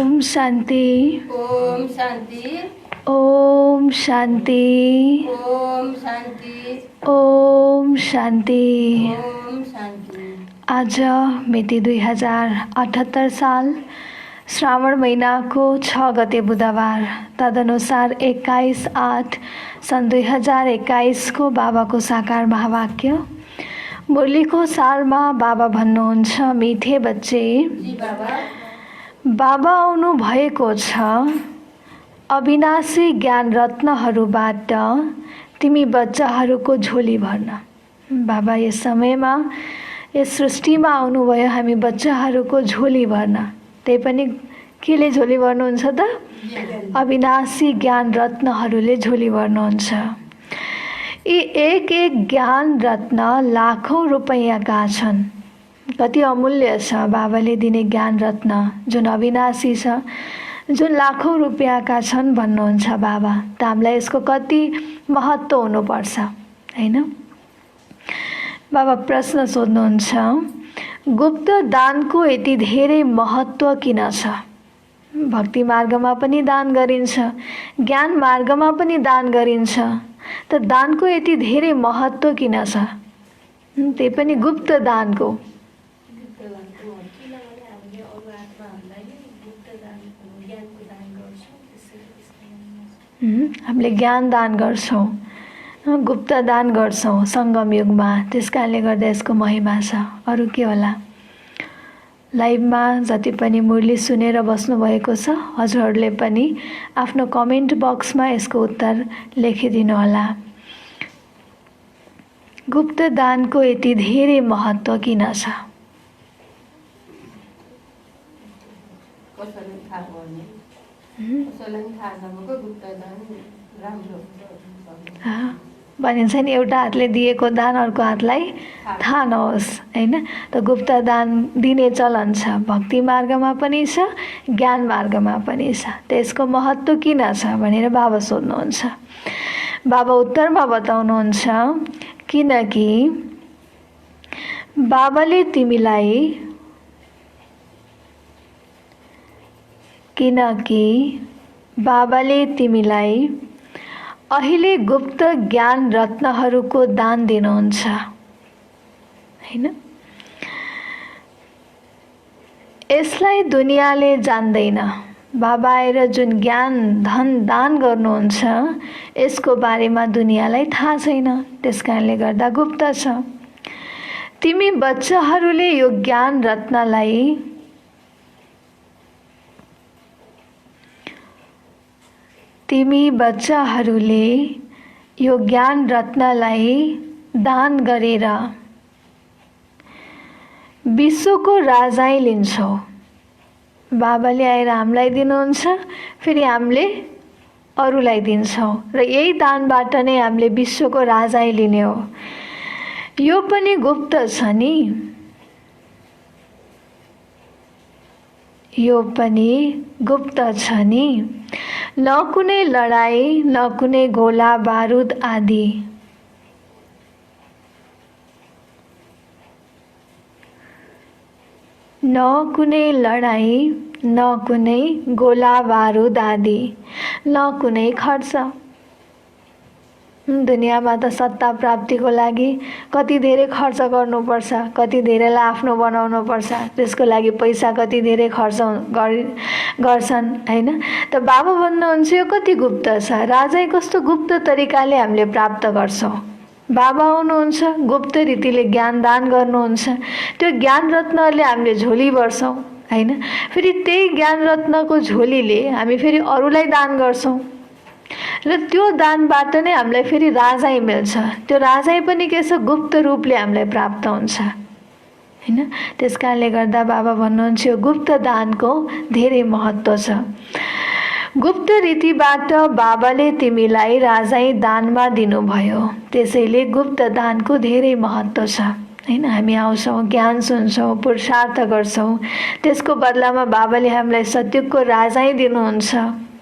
शान्ति ओम शान्ति ओम शान्ति ओम शान्ति ओम शान्ति। ओम शान्ति। आज मिति 2078 साल श्रावण महिनाको 6 गते बुधबार, तदनुसार 21/8 सन् 2021 को बाबाको साकार महावाक्य मुरलीको सारमा बाबा भन्नुहुन्छ, मिठे बच्चे जी बाबा। बाबा आउनु भएको छ। अविनाशी ज्ञान रत्नहरूबाट तिमी बच्चाहरूको झोली भर्न। बाबा यस समयमा यस सृष्टिमा आउनुभयो हामी बच्चाहरूको झोली भर्न। त्यही पनि केले झोली भर्नुहुन्छ त? अविनाशी ज्ञान रत्नहरूले झोली भर्नुहुन्छ। यी एक एक ज्ञान रत्न लाखौं रुपैयाँका छन्। कति अमूल्य छ बाबाले दिने ज्ञान रत्न, जुन अविनाशी छ, जुन लाखौं रुपैयाँका छन् भन्नुहुन्छ बाबा। त हामीलाई यसको कति महत्त्व हुनुपर्छ, हैन? बाबा प्रश्न सोध्नुहुन्छ, गुप्त दानको यति धेरै महत्त्व किन छ? भक्ति मार्गमा पनि दान गरिन्छ, ज्ञान मार्गमा पनि दान गरिन्छ, त दानको यति धेरै महत्त्व किन छ? त्यही पनि गुप्त दानको। हामीले ज्ञान दान गर्छौँ, गुप्त दान गर्छौँ सङ्गम युगमा, त्यस कारणले गर्दा यसको महिमा छ। अरू के होला? लाइभमा जति पनि मुरली सुनेर बस्नुभएको छ, हजुरहरूले पनि आफ्नो कमेन्ट बक्समा यसको उत्तर लेखिदिनु होला। गुप्त दानको यति धेरै महत्त्व किन छ? भनिन्छ नि, एउटा हातले दिएको दान अर्को हातलाई थाहा नहोस्, हैन? त गुप्त दान दिने चलन छ, भक्ति मार्गमा पनि छ, ज्ञान मार्गमा पनि छ। त्यसको महत्त्व किन छ भनेर बाबा सोध्नुहुन्छ। बाबा उत्तरमा बताउनुहुन्छ, किनकि बाबाले तिमीलाई अहिले गुप्त ज्ञान रत्नहरूको दान दिनुहुन्छ, हैन? यसलाई दुनियाँले जान्दैन। बाबा आएर जुन ज्ञान धन दान गर्नुहुन्छ, यसको बारेमा दुनियाँलाई थाहा छैन, त्यसकारणले गर्दा गुप्त छ। तिमी बच्चाहरूले यो ज्ञान रत्नलाई दान गरेर विश्वको राजाई लिन्छौ। बाबाले आएर हामीलाई दिनुहुन्छ, फेरि हामीले अरूलाई दिन्छौँ, र यही दानबाट नै हामीले विश्वको राजाई लिने हो। यो पनि गुप्त छ नि, यो पनि गुप्त छ नि। न कुनै लडाई, न कुनै गोला बारुद आदि। न कुनै लडाई, न कुनै गोला बारुद आदि, न कुनै खर्च। दुनियाँमा त सत्ता प्राप्तिको लागि कति धेरै खर्च गर्नुपर्छ, कति धेरैलाई आफ्नो बनाउनुपर्छ, त्यसको लागि पैसा कति धेरै खर्च गर्छन्, हैन? त बाबा भन्नुहुन्छ यो कति गुप्त छ। राजै कस्तो गुप्त तरिकाले हामीले प्राप्त गर्छौँ। बाबा आउनुहुन्छ, गुप्त रीतिले ज्ञान दान गर्नुहुन्छ, त्यो ज्ञान रत्नले हामीले झोली भर्छौँ, हैन? फेरि त्यही ज्ञान रत्नको झोलीले हामी फेरि अरूलाई दान गर्छौँ, र त्यो दानबाट नै हामीलाई फेरि राजाई मिल्छ। त्यो राजाई पनि के छ? गुप्त रूपले हामीलाई प्राप्त हुन्छ, हैन? त्यसकारणले गर्दा बाबा भन्नुहुन्छ यो गुप्त दानको धेरै महत्त्व छ। गुप्त रीतिबाट बाबाले तिमीलाई राजाई दानमा दिनुभयो, त्यसैले गुप्त दानको धेरै महत्त्व छ, हैन? हामी आउँछौँ, ज्ञान सुन्छौँ, पुरुषार्थ गर्छौँ, त्यसको बदलामा बाबाले हामीलाई सत्युगको राजाई दिनुहुन्छ,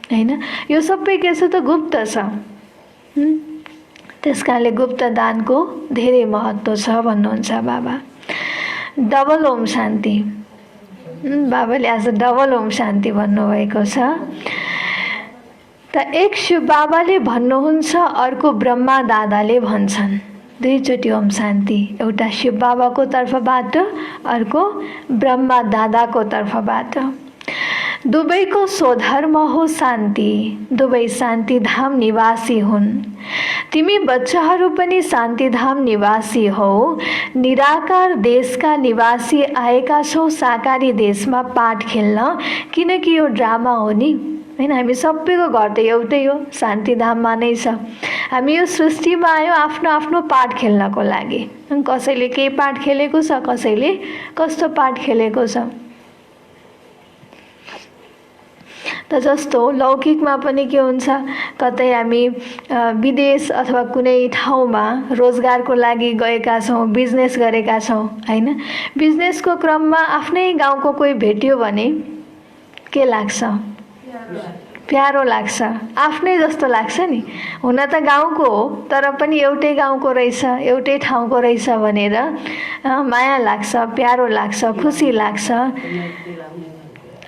हैन? यो सबै के छ त? गुप्त छ। त्यसकारणले गुप्त दानको धेरै महत्त्व छ भन्नुहुन्छ बाबा। डबल ओम शान्ति। बाबाले आज डबल ओम शान्ति भन्नुभएको छ। त एक शिव बाबाले भन्नुहुन्छ, अर्को ब्रह्मा दादाले भन्छन्। दुईचोटि ओम शान्ति, एउटा शिव बाबाको तर्फबाट, अर्को ब्रह्मा दादाको तर्फबाट। दुवैको स्वधर्म हो शान्ति, दुवै शान्ति धाम निवासी हुन्। तिमी बच्चाहरू पनि शान्ति धाम निवासी हौ। निराकार देशका निवासी आएका छौ साकारी देशमा पाठ खेल्न, किनकि यो ड्रामा हो नि हैन। हामी सबैको घर त एउटै हो, शान्ति धाममा नै छ। हामी यो सृष्टिमा आयो आफ्नो आफ्नो पाठ खेल्नको लागि। कसैले के पाठ खेलेको छ, कसैले कस्तो पाठ खेलेको छ। त जस्तो लौकिकमा पनि के हुन्छ, कतै हामी विदेश अथवा कुनै ठाउँमा रोजगारको लागि गएका छौँ, बिजनेस गरेका छौँ हैन। बिजनेसको क्रममा आफ्नै गाउँको कोही भेट्यो भने के लाग्छ? प्यारो लाग्छ, आफ्नै जस्तो लाग्छ नि। हुन त गाउँको हो, तर पनि एउटै गाउँको रहेछ, एउटै ठाउँको रहेछ भनेर माया लाग्छ, प्यारो लाग्छ, खुसी लाग्छ।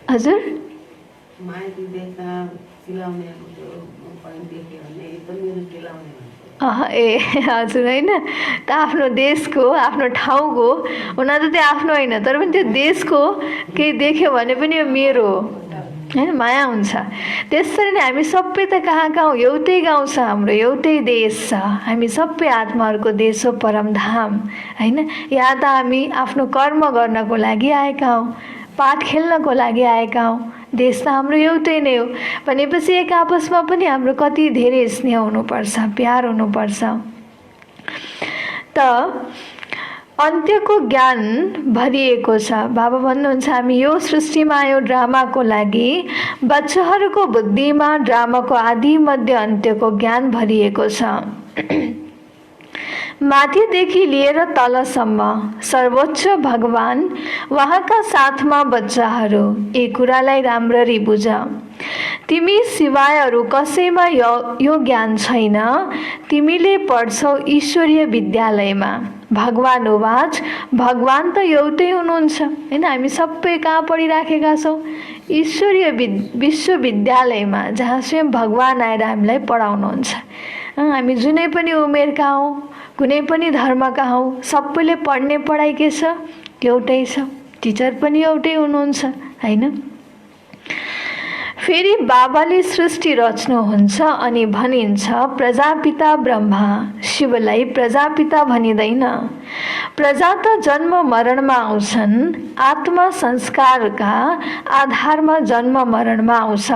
हजुर ए हजुर होइन, त आफ्नो देशको, आफ्नो ठाउँको हुन त त्यो आफ्नो होइन, तर पनि त्यो देशको केही देख्यो भने पनि यो मेरो हो हैन, माया हुन्छ। त्यसरी नै हामी सबै त कहाँ हौँ, एउटै गाउँ छ हाम्रो, एउटै देश छ। हामी सबै आत्माहरूको देश हो परमधाम हैन। यहाँ त हामी आफ्नो कर्म गर्नको लागि आएका हौँ, पाठ खेल्नको लागि आएका हौँ। देश त हाम्रो एउटै नै हो भनेपछि एक आपसमा पनि हाम्रो कति धेरै स्नेह हुनुपर्छ, प्यार हुनुपर्छ। त अन्त्यको ज्ञान भरिएको छ। बाबा भन्नुहुन्छ, हामी यो सृष्टिमा आयो ड्रामाको लागि। बच्चाहरूको बुद्धिमा ड्रामाको आदि मध्य अन्त्यको ज्ञान भरिएको छ। माथिदेखि लिएर तलसम्म सर्वोच्च भगवान, उहाँका साथमा बच्चाहरू। यी कुरालाई राम्ररी बुझ। तिमी सिवाय अरू कसैमा यो ज्ञान छैन। तिमीले पढ्छौ ईश्वरीय विद्यालयमा। भगवान उवाच, भगवान त एउटै हुनुहुन्छ हैन। हामी सबै कहाँ पढिराखेका छौँ? ईश्वरीय विश्वविद्यालयमा, जहाँ स्वयं भगवान आएर हामीलाई पढाउनुहुन्छ। हामी जुनै पनि उमेरका हौँ, कुनै पनि धर्मका हौँ, सबैले पढ्ने पढाइ के छ? एउटै छ। टिचर पनि एउटै हुनुहुन्छ हैन। फेरि बाबाले सृष्टि रच्नुहुन्छ अनि भनिन्छ प्रजापिता ब्रह्मा। शिवलाई प्रजापिता भनिँदैन। प्रजा त जन्म मरणमा आउँछन्, आत्मा संस्कारका आधारमा जन्म मरणमा आउँछ।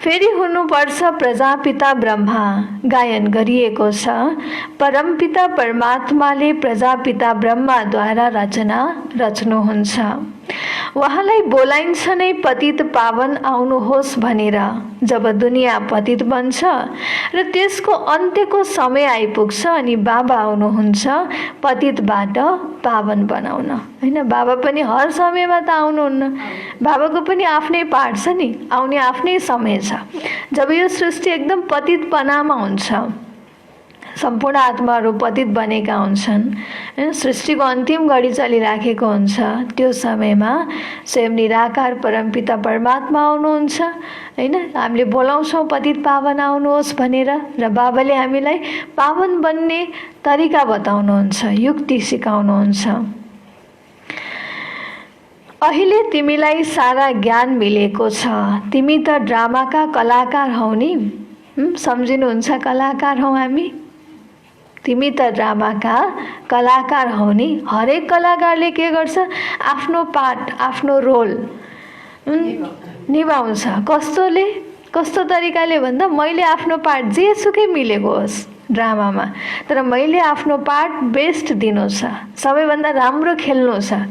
फेरि हुनुपर्छ प्रजापिता ब्रह्मा। गायन गरिएको छ, परमपिता परमात्माले प्रजापिता ब्रह्माद्वारा रचना रच्नुहुन्छ। उहाँलाई बोलाइन्छ नै पतित पावन आउनुहोस् भनेर। जब दुनियाँ पतित बन्छ र त्यसको अन्त्यको समय आइपुग्छ अनि बाबा आउनुहुन्छ पतितबाट पावन बनाउन हैन। बाबा पनि हर समयमा त आउनुहुन्न, बाबाको पनि आफ्नै पाठ छ नि, आउने आफ्नै समय छ। जब यो सृष्टि एकदम पतितपनामा हुन्छ, सम्पूर्ण आत्माहरू पतित बनेका हुन्छन् हैन, सृष्टिको अन्तिम घडी चलिराखेको हुन्छ, त्यो समयमा स्वयं निराकार परमपिता परमात्मा आउनुहुन्छ हैन। हामीले बोलाउँछौँ पतित पावन आउनुहोस् भनेर, र बाबाले हामीलाई पावन बन्ने तरिका बताउनुहुन्छ, युक्ति सिकाउनुहुन्छ। अहिले तिमीलाई सारा ज्ञान मिलेको छ। तिमी त ड्रामाका कलाकार हौ नि। सम्झिनुहुन्छ कलाकार हौ हामी? तिमी त ड्रामाका कलाकार हौ नि। हरेक कलाकारले के गर्छ? आफ्नो पाठ, आफ्नो रोल निभाउँछ। कस्तो तरिकाले भन्दा, मैले आफ्नो पाठ जेसुकै मिलेको होस् ड्रामामा, तर मैले आफ्नो पाठ बेस्ट दिनु छ, सबैभन्दा राम्रो खेल्नु छ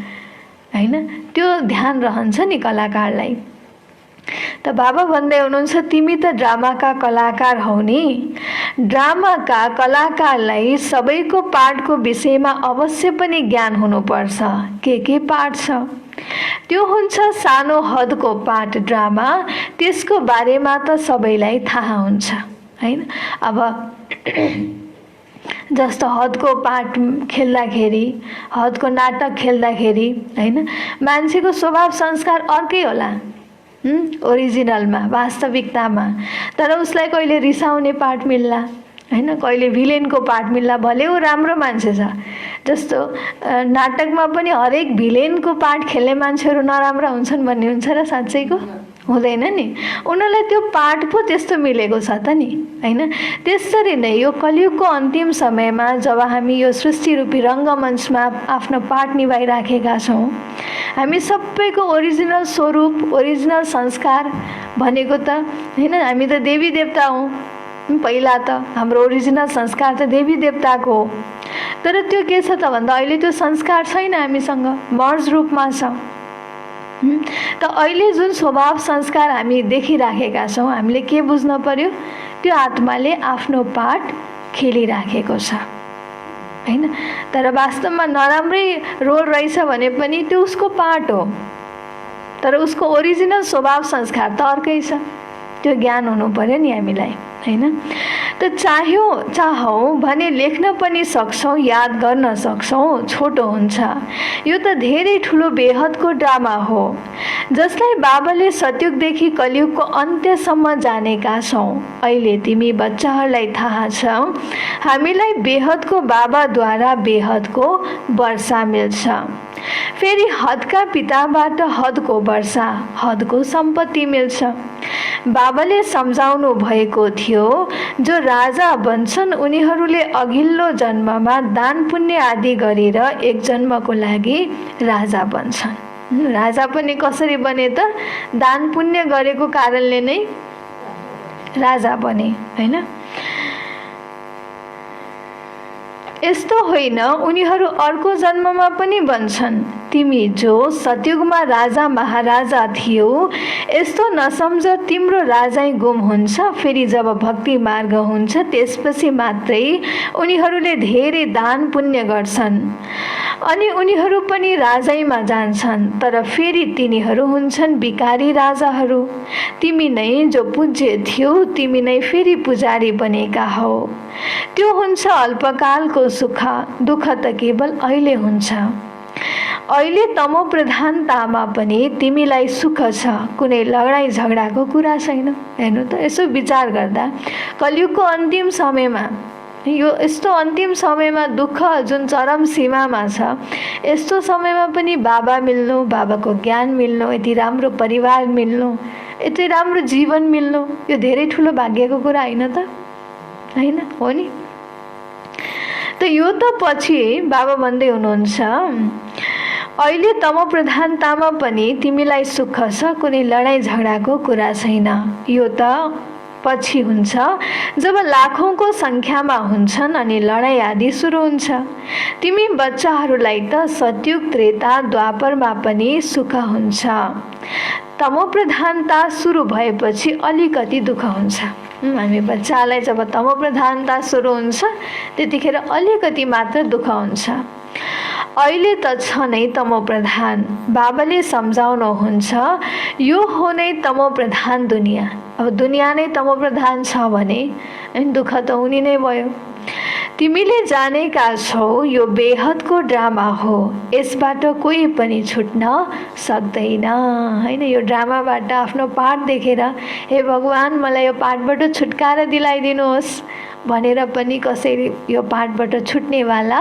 हैन। त्यो ध्यान रहन्छ नि कलाकारलाई। त बाबा भन्दै हुनुहुन्छ तिमी त ड्रामाका कलाकार हौ नि। ड्रामाका कलाकारलाई सबैको पाठको विषयमा अवश्य पनि ज्ञान हुनुपर्छ। के पाठ छ? त्यो हुन्छ सानो हदको पाठ ड्रामा, त्यसको बारेमा त सबैलाई थाहा हुन्छ हैन। अब जस्तो हदको पाठ खेल्दाखेरि, हदको नाटक खेल्दाखेरि हैन, मान्छेको स्वभाव संस्कार अर्कै होला ओरिजिनलमा, वास्तविकतामा। तर उसलाई कहिले रिसाउने पाठ मिल्ला हैन, कहिले भिलेनको पाठ मिल्ला, भले ऊ राम्रो मान्छे छ। जस्तो नाटकमा पनि हरेक भिलेनको पाठ खेल्ने मान्छेहरू नराम्रा हुन्छन् भन्ने हुन्छ र साँच्चैको हुँदैन नि। उनीहरूलाई त्यो पाठ पो त्यस्तो मिलेको छ त नि हैन। त्यसरी नै यो कलियुगको अन्तिम समयमा जब हामी यो सृष्टिरूपी रङ्गमञ्चमा आफ्नो पाठ निभाइराखेका छौँ, हामी सबैको ओरिजिनल स्वरूप, ओरिजिनल संस्कार भनेको त हैन, हामी त देवी देवता हौँ। पहिला त हाम्रो ओरिजिनल संस्कार त देवी देवताको हो। तर त्यो के छ त भन्दा अहिले त्यो संस्कार छैन, हामीसँग मर्ज रूपमा छ। त अहिले जुन स्वभाव संस्कार हामी देखिराखेका छौँ, हामीले के बुझ्न पर्यो, त्यो आत्माले आफ्नो पाठ खेलिराखेको छ हैन। तर वास्तवमा नराम्रै रोल रहेछ भने पनि त्यो उसको पाठ हो, तर उसको ओरिजिनल स्वभाव संस्कार त अर्कै छ। त्यो ज्ञान हुनु पर्यो नि हामीलाई हैन। त चाहौँ भने लेख्न पनि सक्छौँ, याद गर्न सक्छौँ, छोटो हुन्छ। यो त धेरै ठुलो बेहदको ड्रामा हो, जसलाई बाबाले सतयुगदेखि कलियुगको अन्त्यसम्म जानेका छौँ। अहिले तिमी बच्चाहरूलाई थाहा छ, हामीलाई बेहदको बाबाद्वारा बेहदको वर्षा मिल्छ। फेरि हदका पिताबाट हदको वर्षा, हदको सम्पत्ति मिल्छ। बाबाले सम्झाउनु भएको थियो, जो राजा बन्छन् उनीहरूले अघिल्लो जन्ममा दान पुण्य आदि गरेर एक जन्मको लागि राजा बन्छन्। राजा पनि कसरी बने त? दान पुण्य गरेको कारणले नै राजा बने हैन। यस्तो होइन, उनीहरू अर्को जन्ममा पनि बन्छन्। तिमी जो सतयुगमा राजा महाराजा थियौ, यस्तो नसम्झ तिम्रो राजै गुम हुन्छ। फेरि जब भक्ति मार्ग हुन्छ त्यसपछि मात्रै उनीहरूले धेरै दान पुण्य गर्छन् अनि उनीहरू पनि राजैमा जान्छन्। तर फेरि तिनीहरू हुन्छन् भिखारी राजाहरू। तिमी नै जो पूज्य थियौ, तिमी नै फेरि पुजारी बनेका हौ। त्यो हुन्छ अल्पकालको सुख, दुःख त केवल अहिले हुन्छ। अहिले तमो प्रधानतामा पनि तिमीलाई सुख छ, कुनै लडाइँ झगडाको कुरा छैन। हेर्नु त, यसो विचार गर्दा कलियुगको अन्तिम समयमा, यो यस्तो अन्तिम समयमा दुःख जुन चरम सीमामा छ, यस्तो समयमा पनि बाबा मिल्नु, बाबाको ज्ञान मिल्नु, यति राम्रो परिवार मिल्नु, यति राम्रो जीवन मिल्नु, यो धेरै ठुलो भाग्यको कुरा होइन त? हैन, हो नि? त यो त पछि बाबा भन्दै हुनुहुन्छ, अहिले तम प्रधानतामा पनि तिमीलाई सुख छ, कुनै लडाइँ झगडाको कुरा छैन। यो त पछि हुन्छ जब लाखौंको संख्यामा हुन्छन् अनि लडाइँ आदि सुरु हुन्छ। तिमी बच्चाहरूलाई त सतयुग त्रेता द्वापरमा पनि सुख हुन्छ। तमो प्रधानता सुरु भएपछि अलिकति दुःख हुन्छ। हामी बच्चालाई जब तमो प्रधानता सुरु हुन्छ त्यतिखेर अलिकति मात्र दुःख हुन्छ। अहिले त छ नै तमो प्रधान। बाबाले सम्झाउनुहुन्छ, यो हो नै तमो प्रधान दुनियाँ। अब दुनियाँ नै तमो प्रधान छ भने दुःख त हुने नै भयो। तिमीले जानेका छौ यो बेहदको ड्रामा हो, यसबाट कोही पनि छुट्न सक्दैन। हैन, यो ड्रामाबाट आफ्नो पाठ देखेर हे भगवान मलाई यो पाठबाट छुटकारा दिलाइदिनुहोस् भनेर पनि कसैले यो पाठबाट छुट्नेवाला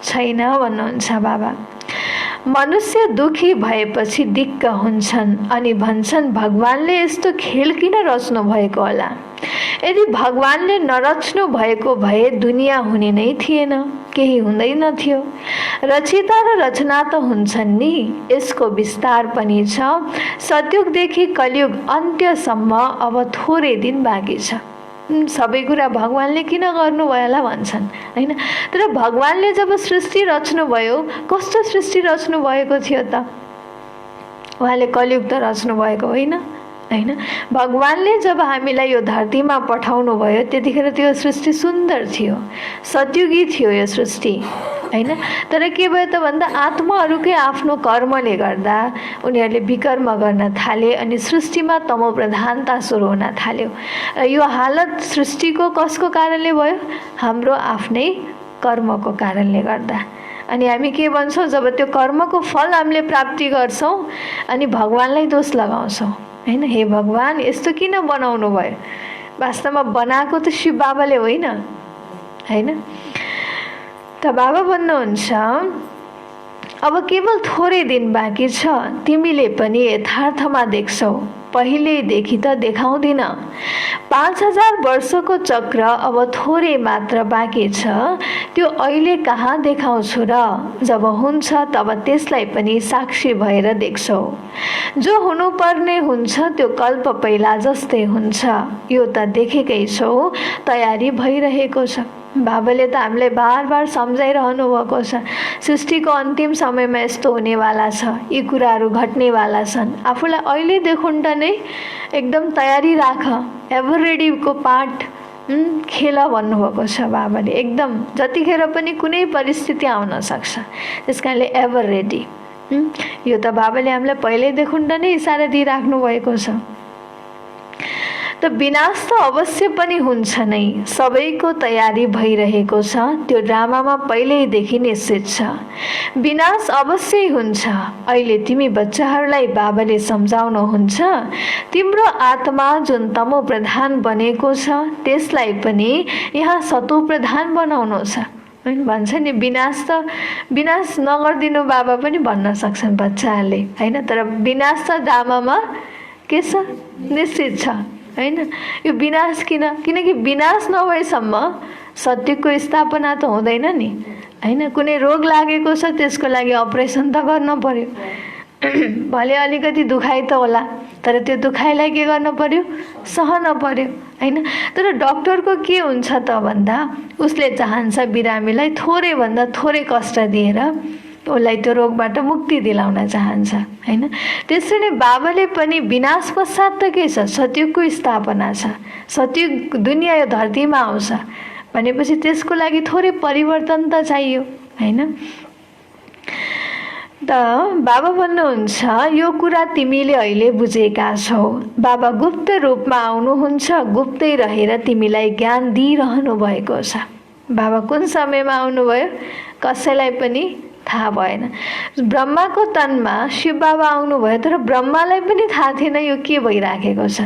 छैन भन्नुहुन्छ बाबा। मनुष्य दुखी भएपछि दिक्क हुन्छन् अनि भन्छन् भगवानले यस्तो खेल किन रच्नु भएको होला। यदि भगवानले नरच्नु भएको भए दुनियाँ हुने नै थिएन, केही हुँदैन थियो। रचिता र रचना त हुन्छन् नि, यसको विस्तार पनि छ। सतयुगदेखि कलियुग अन्त्यसम्म अब थोरै दिन बाँकी छ। सबै कुरा भगवानले किन गर्नुभयो होला भन्छन् हैन। तर भगवानले जब सृष्टि रच्नुभयो, कस्तो सृष्टि रच्नु भएको थियो त? उहाँले कलियुग त रच्नु भएको होइन हैन। भगवानले जब हामीलाई यो धरतीमा पठाउनु भयो त्यतिखेर त्यो सृष्टि सुन्दर थियो, सतयुगी थियो यो सृष्टि हैन। तर के भयो त भन्दा आत्माहरूकै आफ्नो कर्मले गर्दा उनीहरूले विकर्म गर्न थाले अनि सृष्टिमा तमो प्रधानता सुरु हुन थाल्यो। र यो हालत सृष्टिको कसको कारणले भयो? हाम्रो आफ्नै कर्मको कारणले गर्दा। अनि हामी के भन्छौँ, जब त्यो कर्मको फल हामीले प्राप्ति गर्छौँ अनि भगवानलाई दोष लगाउँछौँ हैन, हे भगवान यस्तो किन बनाउनु भयो, वास्तवमा बनाएको त शिव बाबाले होइन हैन। त बाबा भन्नुहुन्छ अब केवल थोरै दिन बाँकी छ, तिमीले पनि यथार्थमा देख्छौ, पहिलेदेखि त देखाउँदिन। 5000 वर्षको चक्र अब थोरै मात्र बाँकी छ, त्यो अहिले कहाँ देखाउँछु र, जब हुन्छ तब त्यसलाई पनि साक्षी भएर देख्छौ। जो हुनुपर्ने हुन्छ त्यो कल्प पहिला जस्तै हुन्छ, यो त देखेकै छौ, तयारी भइरहेको छ। बाबाले त हामीलाई बार बार सम्झाइरहनु भएको छ, सृष्टिको अन्तिम समयमा यस्तो हुनेवाला छ, यी कुराहरू घट्नेवाला छन्, आफूलाई अहिले देखुन्ट नै एकदम तयारी राख, एभर रेडीको पाठ खेल भन्नुभएको छ बाबाले। एकदम जतिखेर पनि कुनै परिस्थिति आउन सक्छ, त्यस कारणले एभर रेडी। यो त बाबाले हामीलाई पहिल्यै देखुन्ट नै इसारा दिइराख्नु भएको छ। त विनाश त अवश्य पनि हुन्छ नै, सबैको तयारी भइरहेको छ, त्यो ड्रामामा पहिल्यैदेखि निश्चित छ। विनाश अवश्य हुन्छ। अहिले तिमी बच्चाहरूलाई बाबाले सम्झाउनुहुन्छ, तिम्रो आत्मा जुन तमो प्रधान बनेको छ त्यसलाई पनि यहाँ सतो प्रधान बनाउनु छ भन्छ नि। विनाश नगरिदिनु बाबा पनि भन्न सक्छन् बच्चाहरूले हैन, तर विनाश त ड्रामामा के छ निश्चित छ हैन। यो विनाश किनकि विनाश नभएसम्म सत्यको स्थापना त हुँदैन नि हैन। कुनै रोग लागेको छ त्यसको लागि अपरेसन त गर्न पर्यो, भले अलिकति दुखाइ त होला, तर त्यो दुखाइलाई के गर्न पर्यो, सहन पर्यो हैन। तर डक्टरको के हुन्छ त भन्दा उसले चाहन्छ बिरामीलाई थोरै भन्दा थोरै कष्ट दिएर उसलाई त्यो रोगबाट मुक्ति दिलाउन चाहन्छ हैन। त्यसरी नै बाबाले पनि विनाश पश्चात त के छ, सतयुगको स्थापना छ, सतयुग दुनियाँ यो धरतीमा आउँछ भनेपछि त्यसको लागि थोरै परिवर्तन त चाहियो हैन। त बाबा भन्नुहुन्छ यो कुरा तिमीले अहिले बुझेका छौ, बाबा गुप्त रूपमा आउनुहुन्छ, गुप्तै रहेर तिमीलाई ज्ञान दिइरहनु भएको छ। बाबा कुन समयमा आउनुभयो कसैलाई पनि थाहा भएन। ब्रह्माको तनमा शिव बाबा आउनुभयो, तर ब्रह्मालाई पनि थाहा थिएन यो के भइराखेको छ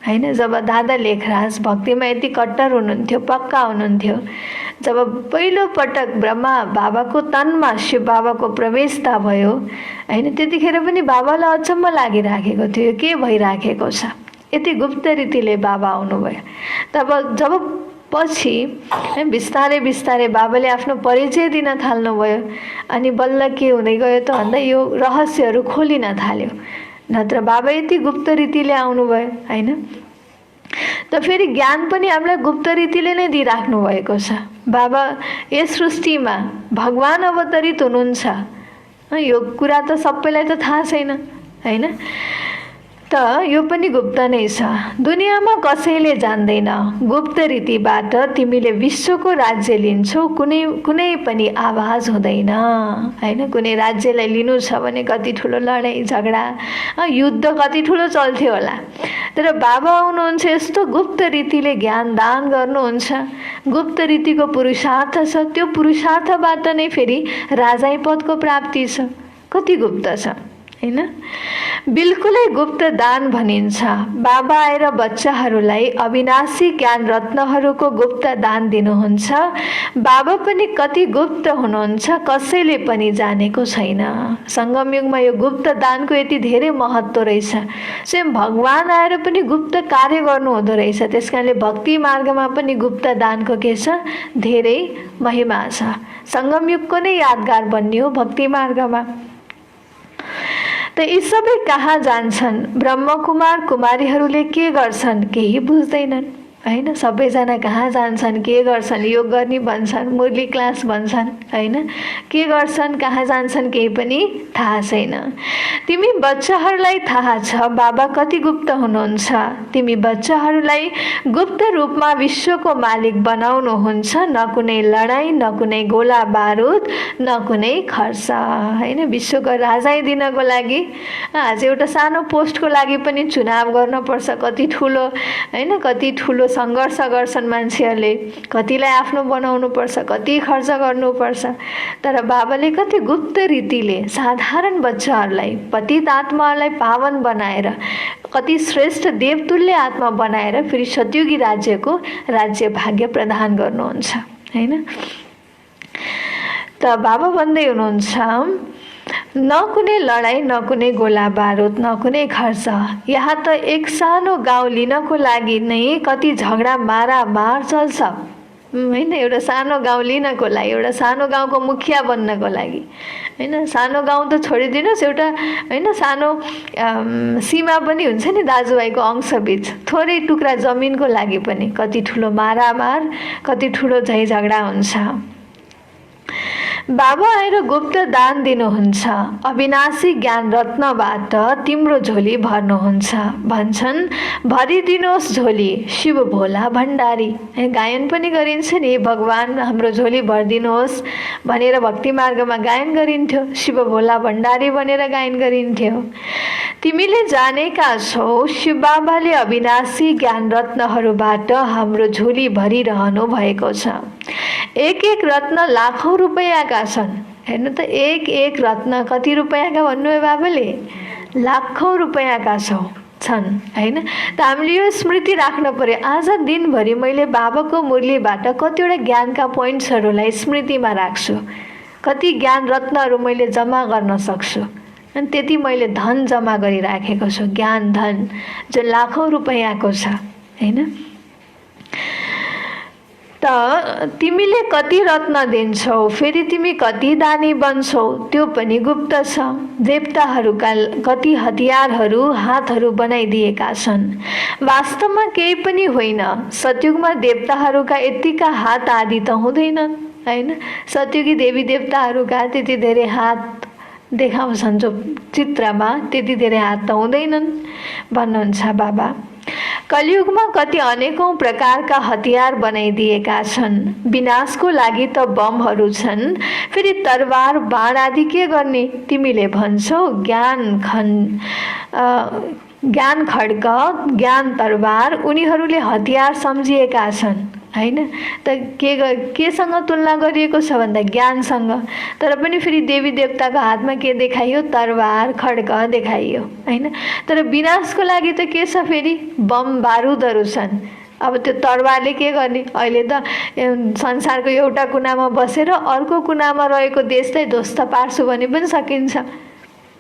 हैन। जब दादा लेखराज भक्तिमा यति कट्टर हुनुहुन्थ्यो, पक्का हुनुहुन्थ्यो, जब पहिलो पटक ब्रह्मा बाबाको तनमा शिव बाबाको प्रवेशता भयो हैन, त्यतिखेर पनि बाबालाई अचम्म लागिराखेको थियो के भइराखेको छ। यति गुप्त रीतिले बाबा आउनुभयो। तब जब पछि बिस्तारै बिस्तारै बाबाले आफ्नो परिचय दिन थाल्नुभयो अनि बल्ल के हुँदै गयो त भन्दा यो रहस्यहरू खोलिन थाल्यो, नत्र बाबा यति गुप्त रीतिले आउनुभयो हैन। त फेरि ज्ञान पनि हामीलाई गुप्त रीतिले नै दिइराख्नु भएको छ। बाबा यस सृष्टिमा भगवान अवतरित हुनुहुन्छ, यो कुरा त सबैलाई त थाहा छैन हैन। त यो पनि गुप्त नै छ, दुनियाँमा कसैले जान्दैन। गुप्त रीतिबाट तिमीले विश्वको राज्य लिन्छौ, कुनै पनि आवाज हुँदैन हैन। कुनै राज्यलाई लिनु छ भने कति ठुलो लडाइँ झगडा युद्ध कति ठुलो चल्थ्यो होला, तर बाबा आउनुहुन्छ यस्तो गुप्त रीतिले ज्ञान दान गर्नुहुन्छ। गुप्त रीतिको पुरुषार्थ छ, त्यो पुरुषार्थबाट नै फेरि राजाई पदको प्राप्ति छ। कति गुप्त छ हैन। बिल्कुलै गुप्त दान भनिन्छ। बाबा आएर बच्चाहरूलाई अविनाशी ज्ञान रत्नहरूको गुप्त दान दिनुहुन्छ। बाबा पनि कति गुप्त हुनुहुन्छ, कसैले पनि जानेको छैन। सङ्गम युगमा यो गुप्त दानको यति धेरै महत्त्व रहेछ। स्वयं भगवान आएर पनि गुप्त कार्य गर्नु हुँदो रहेछ। त्यसकारणले भक्ति मार्गमा पनि गुप्त दानको के छ, धेरै महिमा छ। सङ्गम युगको नै यादगार बन्ने हो भक्ति मार्गमा। त यी सबै कहाँ जान्छन्? ब्रह्मकुमार कुमारीहरूले के गर्छन् केही बुझ्दैनन् हैन। सबैजना कहाँ जान्छन्, के गर्छन्, योग गर्ने भन्छन्, मुरली क्लास भन्छन् हैन, के गर्छन् कहाँ जान्छन् केही पनि थाहा छैन। तिमी बच्चाहरूलाई थाहा छ बाबा कति गुप्त हुनुहुन्छ। तिमी बच्चाहरूलाई गुप्त रूपमा विश्वको मालिक बनाउनुहुन्छ। न कुनै लडाइँ, न कुनै गोला बारुद, न कुनै खर्च हैन। विश्वको राजाई दिनको लागि आज एउटा सानो पोस्टको लागि पनि चुनाव गर्नुपर्छ। कति ठुलो हैन, कति ठुलो सङ्घर्ष गर्छन् मान्छेहरूले, कतिलाई आफ्नो बनाउनुपर्छ, कति खर्च गर्नुपर्छ। तर बाबाले कति गुप्त रीतिले साधारण बच्चाहरूलाई, पतित आत्माहरूलाई पावन बनाएर, कति श्रेष्ठ देवतुल्य आत्मा बनाएर फेरि सतयुगी राज्यको राज्य भाग्य प्रदान गर्नुहुन्छ हैन। त बाबा भन्दै हुनुहुन्छ, न कुनै लडाइँ, न कुनै गोला बारुद, न कुनै खर्च, यहाँ त एक सानो गाउँ लिनको लागि नै कति झगडा मारामार चल्छ हैन। एउटा सानो गाउँ लिनको लागि, एउटा सानो गाउँको मुखिया बन्नको लागि हैन। सानो गाउँ त छोडिदिनुहोस्, एउटा हैन सानो सीमा पनि हुन्छ नि दाजुभाइको अंशबीच, थोरै टुक्रा जमिनको लागि पनि कति ठुलो मारामार, कति ठुलो झै झगडा हुन्छ। बाबा आएर गुप्त दान दिनुहुन्छ, अविनाशी ज्ञान रत्नबाट तिम्रो झोली भर्नुहुन्छ। भन्छन् भरिदिनुहोस् झोली शिव भोला भण्डारी। गायन पनि गरिन्छ नि, भगवान हाम्रो झोली भरिदिनुहोस् भनेर भक्ति मार्गमा गायन गरिन्थ्यो, शिव भोला भण्डारी भनेर गायन गरिन्थ्यो। तिमीले जानेका छौ शिव बाबाले अविनाशी ज्ञान रत्नहरूबाट हाम्रो झोली भरिरहनु भएको छ। एक एक रत्न लाखौं रुपैयाँका छन्। हेर्नु त, एक एक रत्न कति रुपैयाँका भन्नुभयो बाबाले? लाखौं रुपैयाँका छन् हैन। त हामीले यो स्मृति राख्न पर्यो। आज दिनभरि मैले बाबाको मुरलीबाट कतिवटा ज्ञानका पोइन्ट्सहरूलाई स्मृतिमा राख्छु, कति ज्ञान रत्नहरू मैले जम्मा गर्न सक्छु, अनि त्यति मैले धन जम्मा गरिराखेको छु, ज्ञान धन जो लाखौं रुपैयाँको छ हैन। त तिमीले कति रत्न दिन्छौ, फेरि तिमी कति दानी बन्छौ, त्यो पनि गुप्त छ। देवताहरूका कति हतियारहरू, हातहरू बनाइदिएका छन्। वास्तवमा केही पनि होइन। सतयुगमा देवताहरूका यतिका हात आदि त हुँदैनन् हैन। सतयुगी देवी देवताहरूका त्यति धेरै हात देखाउँछन् जो चित्रमा, त्यति धेरै हात त हुँदैनन् भन्नुहुन्छ बाबा। कलियुगमा कति अनेकौं प्रकारका हतियार बनाइदिएका छन्। विनाशको लागि त बमहरू छन्, फेरि तरवार बाण आदि के गर्ने? तिमीले भन्छौ ज्ञान खड्ग, ज्ञान तरवार उनीहरूले हतियार सम्झिएका छन् हैन। त केसँग तुलना गरिएको छ भन्दा ज्ञानसँग। तर पनि फेरि देवी देवताको हातमा के देखाइयो? तरवार खड्ग देखाइयो हैन। तर विनाशको लागि त के छ? फेरि बम बारुदहरू छन्। अब त्यो तरवारले के गर्ने? अहिले त संसारको एउटा कुनामा बसेर अर्को कुनामा रहेको देशलाई ध्वस्त पार्छु भने पनि सकिन्छ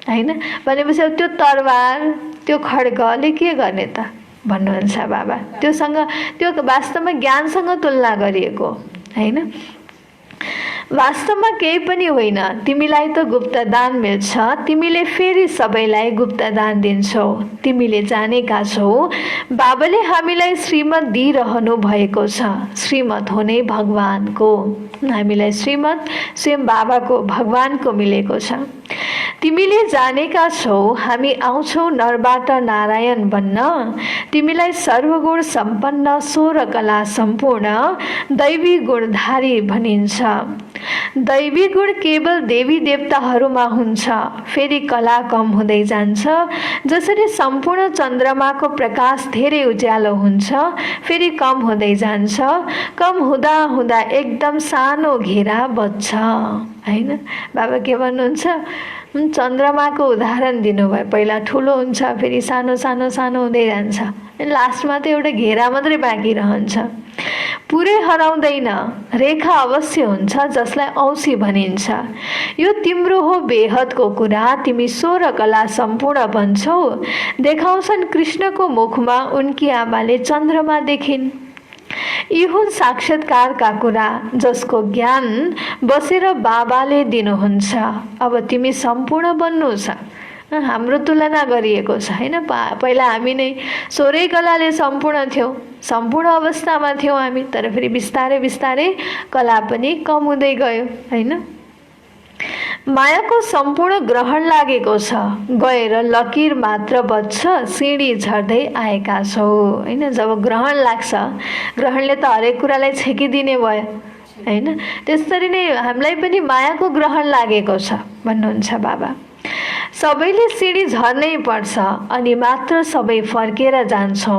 हैन। भनेपछि त्यो तरवार, त्यो खड्गले के गर्ने त भन्नुहुन्छ बाबा। त्यो वास्तवमा ज्ञानसँग तुलना गरिएको हैन। वास्तवमा केही पनि होइन। तिमीलाई त गुप्त दान मिल्छ, तिमीले फेरि सबैलाई गुप्त दान दिन्छौ। तिमीले जानेका छौ बाबाले हामीलाई श्रीमत दिइरहनु भएको छ। श्रीमत हो नै भगवानको। हामीलाई श्रीमत स्वयं बाबाको, भगवानको मिलेको छ। तिमीले जानेका छौ हामी आउँछौ नरबाट नारायण बन्न। तिमीलाई सर्वगुण सम्पन्न, 16 कला सम्पूर्ण दैवी गुणधारी भनिन्छ। दैवी गुण केवल देवी देवताहरूमा हुन्छ, फेरि कला कम हुँदै जान्छ। जसरी सम्पूर्ण चन्द्रमाको प्रकाश धेरै उज्यालो हुन्छ, फेरि कम हुँदै जान्छ। कम हुँदा हुँदा एकदम सानो घेरा बच्छ हैन। बाबा के भन्नुहुन्छ? चन्द्रमाको उदाहरण दिनुभयो। पहिला ठुलो हुन्छ, फेरि सानो सानो सानो हुँदै जान्छ, लास्टमा त एउटा घेरा मात्रै बाँकी रहन्छ। पुरै हराउँदैन, रेखा अवश्य हुन्छ जसलाई औँसी भनिन्छ। यो तिम्रो हो बेहदको कुरा, तिमी 16 कला सम्पूर्ण बन्छौ। देखाउँछन् कृष्णको मुखमा उनकी आमाले चन्द्रमा देखिन्। यी हुन् साक्षात्कारका कुरा जसको ज्ञान बसेर बाबाले दिनुहुन्छ। अब तिमी सम्पूर्ण बन्नु छ। हाम्रो तुलना गरिएको छ हैन। पहिला हामी नै 16 कलाले सम्पूर्ण थियौँ, सम्पूर्ण अवस्थामा थियौँ हामी। तर फेरि बिस्तारै बिस्तारै कला पनि कम हुँदै गयो हैन। मायाको सम्पूर्ण ग्रहण लागेको छ, गएर लकीर मात्र बच्छ, सिँढी झर्दै आएका छौ हैन। जब ग्रहण लाग्छ, ग्रहणले त हरेक कुरालाई छेकिदिने भयो हैन। त्यसरी नै हामीलाई पनि मायाको ग्रहण लागेको छ भन्नुहुन्छ बाबा। सबैले सिडी झर्नै पर्छ अनि मात्र सबै फर्केर जान्छौ।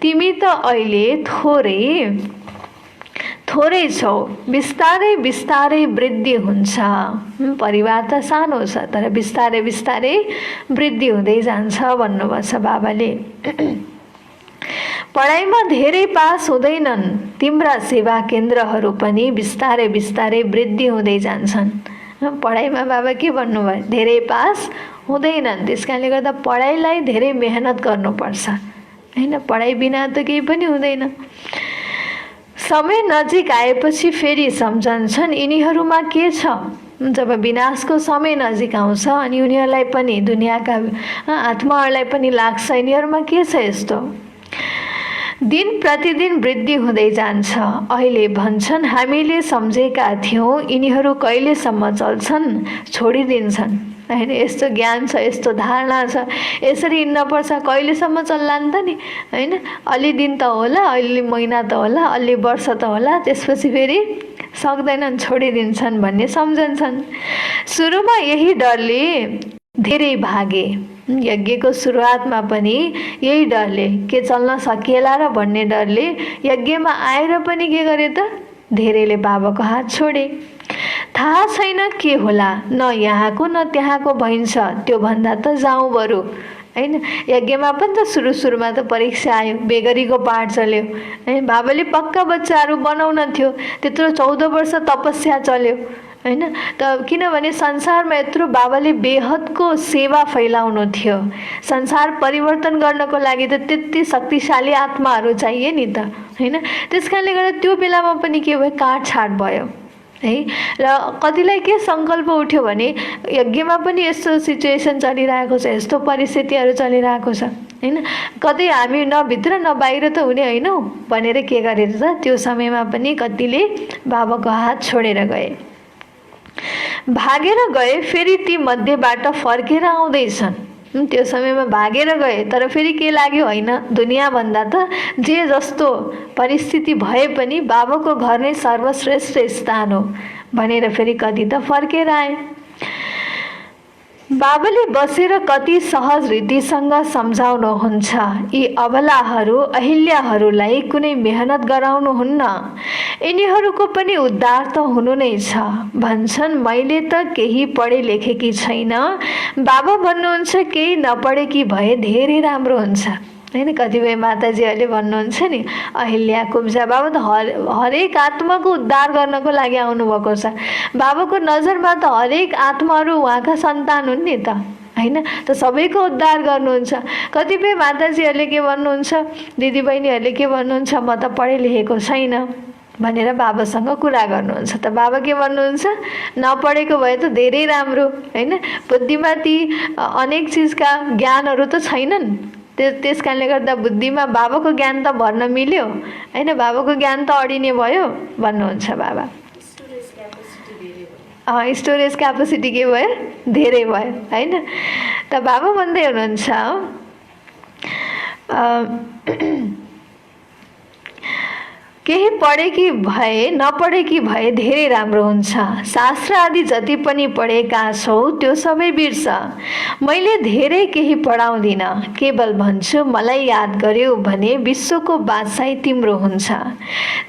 तिमी त अहिले थोरै छौ, बिस्तारै बिस्तारै वृद्धि हुन्छ। परिवार त सानो छ तर बिस्तारै बिस्तारै वृद्धि हुँदै जान्छ भन्नुभएको छ बाबाले। पढाइमा धेरै पास हुँदैनन्, तिम्रा सेवा केन्द्रहरू पनि बिस्तारै बिस्तारै वृद्धि हुँदै जान्छन्। पढाइमा बाबा के भन्नुभयो, धेरै पास हुँदैनन्, त्यस कारणले गर्दा पढाइलाई धेरै मेहनत गर्नुपर्छ हैन, पढाइ बिना त केही पनि हुँदैन। समय नजिक आएपछि फेरि सम्झन्छन् यिनीहरूमा के छ। जब विनाशको समय नजिक आउँछ अनि उनीहरूलाई पनि दुनियाँका आत्माहरूलाई पनि लाग्छ यिनीहरूमा के छ यस्तो। दिन प्रतिदिन वृद्धि हुँदै जान्छ। अहिले भन्छन् हामीले सम्झेका थियौँ यिनीहरू कहिलेसम्म चल्छन्, छोडिदिन्छन् हैन। यस्तो ज्ञान छ, यस्तो धारणा छ, यसरी हिँड्नुपर्छ, कहिलेसम्म चल्ला नि त नि हैन। अलि दिन त होला, अलि महिना त होला, अलि वर्ष त होला, त्यसपछि फेरि सक्दैनन्, छोडिदिन्छन् भन्ने सम्झन्छन्। सुरुमा यही डरले धेरै भागे। यज्ञको सुरुवातमा पनि यही डरले, के चल्न सकिएला र भन्ने डरले यज्ञमा आएर पनि के गरे त, धेरैले बाबाको हात छोडे। थाहा छैन के होला, न यहाँको न त्यहाँको भइन्छ, त्यो भन्दा त जाउँ बरु हैन। यज्ञमा पनि त सुरुमा त परीक्षा आयो, बेगरीको पाठ चल्यो है। बाबाले पक्का बच्चाहरू बनाउन थियो, त्यत्रो 14 वर्ष तपस्या चल्यो हैन। त किनभने संसारमा यत्रो बाबाले बेहदको सेवा फैलाउनु थियो, संसार परिवर्तन गर्नको लागि त त्यति शक्तिशाली आत्माहरू चाहिए नि त हैन। त्यसकारणले गर्दा त्यो बेलामा पनि के भयो, काटछाट भयो है। र कतिलाई के सङ्कल्प उठ्यो भने यज्ञमा पनि यस्तो सिचुएसन चलिरहेको छ, यस्तो परिस्थितिहरू चलिरहेको छ हैन, कतै हामी न भित्र न बाहिर त हुने होइनौँ भनेर के गरेर त त्यो समयमा पनि कतिले बाबाको हात छोडेर गए, भागेर गए। फेरि ती मध्येबाट फर्केर आउँदैछन्। त्यो समयमा भागेर गए तर फेरि के लाग्यो, होइन दुनियाँ भन्दा त जे जस्तो परिस्थिति भए पनि बाबाको घर नै सर्वश्रेष्ठ स्थान हो भनेर फेरि कति त फर्केर आए। बाबाले बसेर कति सहज रीतिसँग सम्झाउनुहुन्छ, यी अबलाहरू अहिल्याहरूलाई कुनै मेहनत गराउनुहुन्न, यिनीहरूको पनि उद्धार त हुनु नै छ। भन्छन् मैले त केही पढे लेखेकी छैन, बाबा भन्नुहुन्छ केही नपढेकी भए धेरै राम्रो हुन्छ हैन। कतिपय माताजीहरूले भन्नुहुन्छ नि, अहिल्या कुब्जा बाबा त हरेक आत्माको उद्धार गर्नको लागि आउनुभएको छ। बाबाको नजरमा त हरेक आत्माहरू उहाँका सन्तान हुन् नि त हैन, त सबैको उद्धार गर्नुहुन्छ। कतिपय माताजीहरूले के भन्नुहुन्छ, दिदीबहिनीहरूले के भन्नुहुन्छ, म त पढे लेखेको छैन भनेर बाबासँग कुरा गर्नुहुन्छ। त बाबा के भन्नुहुन्छ, नपढेको भए त धेरै राम्रो हैन, बुद्धिमा ती अनेक चिजका ज्ञानहरू त छैनन्, त्यस कारणले गर्दा बुद्धिमा बाबाको ज्ञान त भर्न मिल्यो हैन, बाबाको ज्ञान त अडिने भयो भन्नुहुन्छ बाबा। स्टोरेज क्यापेसिटी के भयो, धेरै भयो हैन। त बाबा भन्दै हुनुहुन्छ केही पढेकी भए नपढेकी भए धेरै राम्रो हुन्छ। शास्त्र आदि जति पनि पढेका छौ त्यो सबै बिर्स। मैले धेरै केही पढाउँदिनँ, केवल भन्छु मलाई याद गर्यो भने विश्वको बादशाही तिम्रो हुन्छ,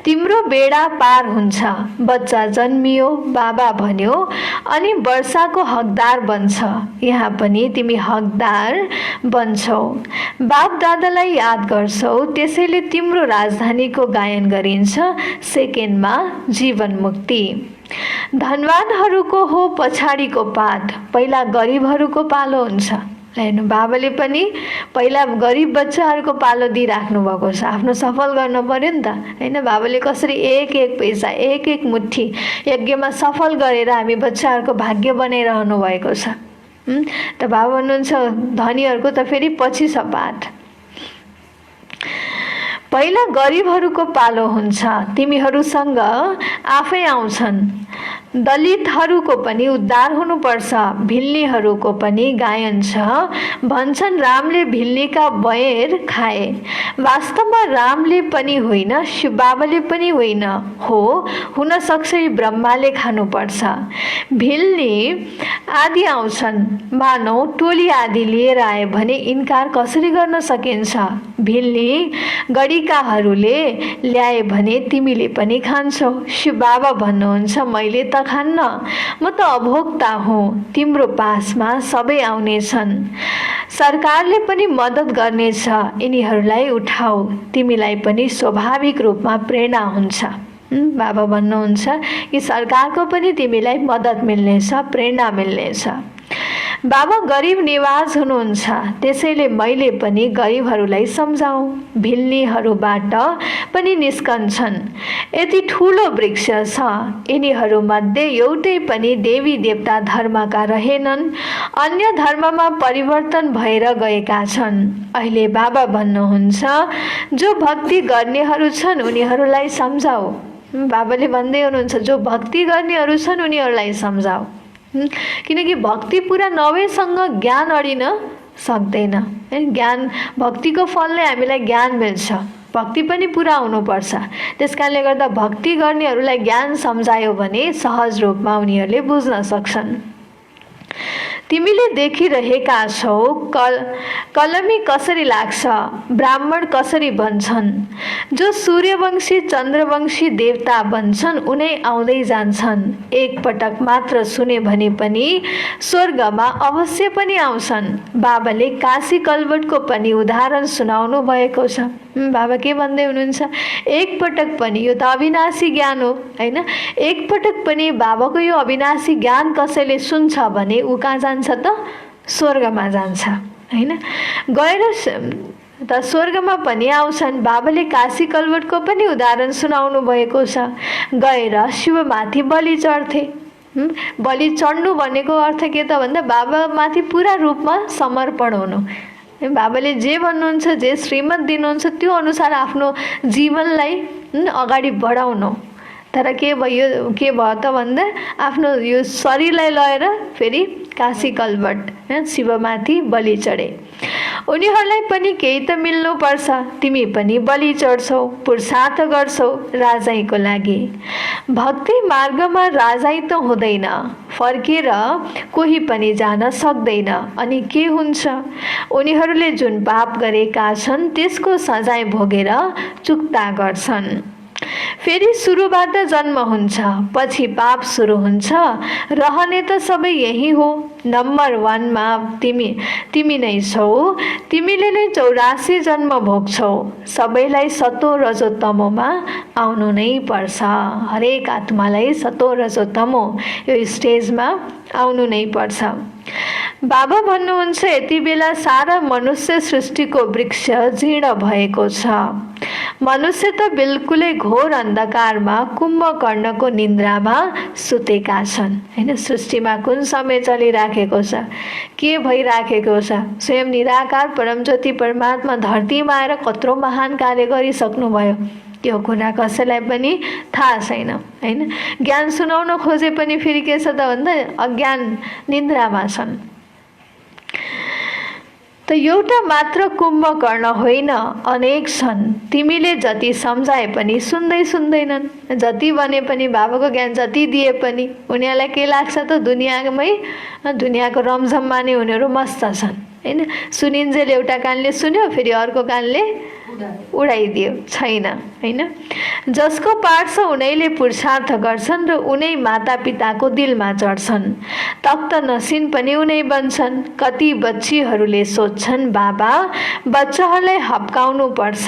तिम्रो बेडा पार हुन्छ। बच्चा जन्मियो, बाबा भन्यो अनि वर्षाको हकदार बन्छ, यहाँ पनि तिमी हकदार बन्छौ। बाप दादालाई याद गर्छौ, त्यसैले तिम्रो राजधानीको गायन गरिन्छ, सेकेन्डमा जीवन मुक्ति। धनवानहरूको हो पछाडिको पात, पहिला गरिबहरूको पालो हुन्छ हैन। बाबाले पनि पहिला गरिब बच्चाहरूको पालो दिइराख्नु भएको छ, आफ्नो सफल गर्नु पर्यो नि त हैन। बाबाले कसरी एक एक पैसा एक एक मुट्ठी यज्ञमा सफल गरेर हामी बच्चाहरूको भाग्य बनाइरहनु भएको छ। त बाबा भन्नुहुन्छ धनीहरूको त फेरि पछि छ पाठ, पहिला गरिबहरूको पालो हुन्छ, तिमीहरूसँग आफै आउँछन्। दलितहरूको पनि उद्धार हुनुपर्छ, भिल्लीहरूको पनि गायन छ। भन्छन् रामले भिल्लीका बयर खाए। वास्तवमा रामले पनि होइन, शिवबाबाले पनि होइन, हो हुन सक्छ ब्रह्माले खानुपर्छ। भिल्ली आदि आउँछन्, मानौ टोली आदि लिएर आए भने इन्कार कसरी गर्न सकिन्छ? भिल्ली गणिकाहरूले ल्याए भने तिमीले पनि खान्छौ। शिवबाबा भन्नुहुन्छ मैले त खान्न, म त अभोक्ता हुँ, तिम्रो पासमा सबै आउनेछन्, सरकारले पनि मद्दत गर्नेछ, यिनीहरूलाई उठाऊ, तिमीलाई पनि स्वाभाविक रूपमा प्रेरणा हुन्छ। बाबा भन्नुहुन्छ कि सरकारको पनि तिमीलाई मद्दत मिल्नेछ, प्रेरणा मिल्नेछ। बाबा गरिब निवाज हुनुहुन्छ, त्यसैले मैले पनि गरिबहरूलाई सम्झाऊ, भिल्लीहरूबाट पनि निस्कन्छन्। यति ठुलो वृक्ष छ, यिनीहरूमध्ये एउटै पनि देवी देवता धर्मका रहेनन्, अन्य धर्ममा परिवर्तन भएर गएका छन्। अहिले बाबा भन्नुहुन्छ जो भक्ति गर्नेहरू छन् उनीहरूलाई सम्झाऊ। बाबाले भन्दै हुनुहुन्छ जो भक्ति गर्नेहरू छन् उनीहरूलाई सम्झाऊ, किनकि भक्ति पुरा नभएसँग ज्ञान अडिन सक्दैन। ज्ञान भक्तिको फलले हामीलाई ज्ञान मिल्छ, भक्ति पनि पुरा हुनुपर्छ। त्यसकारणले गर्दा भक्ति गर्नेहरूलाई ज्ञान सम्झायो भने सहज रूपमा उनीहरूले बुझ्न सक्छन्। तिमीले देखिरहेका छौ कलमी कसरी लाग्छ, ब्राह्मण कसरी बन्छन्, जो सूर्यवंशी चन्द्रवंशी देवता बन्छन् उनै आउँदै जान्छन्। एक पटक मात्र सुने भने पनि स्वर्गमा अवश्य पनि आउँछन्। बाबाले काशी कल्वटको पनि उदाहरण सुनाउनु भएको छ। बाबा के भन्दै हुनुहुन्छ? एक पटक पनि, यो त अविनाशी ज्ञान हो हैन, एक पटक पनि बाबाको यो अविनाशी ज्ञान कसैले सुन्छ भने ऊ कहाँ जान्छ त? स्वर्गमा जान्छ हैन। गएर त स्वर्गमा पनि आउँछन्। बाबाले काशी कल्वटको पनि उदाहरण सुनाउनु भएको छ। गएर शिवमाथि बलि चढ्थे। बलि चढ्नु भनेको अर्थ के त भन्दा बाबामाथि पुरा रूपमा समर्पण हुनु। बाबाले जे भन्नुहुन्छ, जे श्रीमत दिनुहुन्छ त्यो अनुसार आफ्नो जीवनलाई अगाडि बढाउनु। तर के भयो त भन्दा आफ्नो यो शरीरलाई लगेर फेरि काशी कल्वट शिवमाथि बलि चढे। उनीहरूलाई पनि केही त मिल्नुपर्छ, तिमी पनि बलि चढ्छौ, पुरुषार्थ गर्छौ राजाईको लागि। भक्ति मार्गमा राजाई त हुँदैन, फर्केर कोही पनि जान सक्दैन। अनि के हुन्छ? उनीहरूले जुन पाप गरेका छन् त्यसको सजाय भोगेर चुक्ता गर्छन्। फेरि सुरुबाट जन्म हुन्छ, पछि पाप सुरु हुन्छ। रहने त सबै यही हो। नम्बर 1 मा तिमी नै छौ। तिमीले नै 84 जन्म भोग्छौ। सबैलाई सतो रजो तमोमा आउनु नै पर्छ। हरेक आत्मालाई सतो रजो तमो यो स्टेजमा आउनु नै पर्छ। बाबा भन्नुहुन्छ यति बेला सारा मनुष्य सृष्टिको वृक्ष जीर्ण भएको छ। मनुष्य त बिल्कुलै घोर अन्धकारमा कुम्भकर्णको निन्द्रामा सुतेका छन् हैन। सृष्टिमा कुन समय चलिराखेको छ, के भइराखेको छ? स्वयं निराकार परमज्योति परमात्मा धरतीमा आएर कत्रो महान कार्य गरिसक्नुभयो, त्यो कुरा कसैलाई पनि थाहा छैन हैन। ज्ञान सुनाउन खोजे पनि फेरि के छ त भन्दा अज्ञान निन्द्रामा छन्। त एउटा मात्र कुम्भकर्ण होइन, अनेक छन्। तिमीले जति सम्झाए पनि सुन्दैनन्, जति भने पनि बाबाको ज्ञान जति दिए पनि उनीहरूलाई के लाग्छ त दुनियाँको रमझममा नै उनीहरू मस्त छन् हैन। सुनिन्जेल एउटा कानले सुन्यो फेरि अर्को कानले उडाइदियो, छैन हैन। जसको पाठ छ उनैले पुरुषार्थ गर्छन् र उनै माता पिताको दिलमा चढ्छन्। तख्त नसिन पनि उनै बन्छन्। कति बच्चीहरूले सोध्छन् बाबा बच्चाहरूलाई हप्काउनु पर्छ।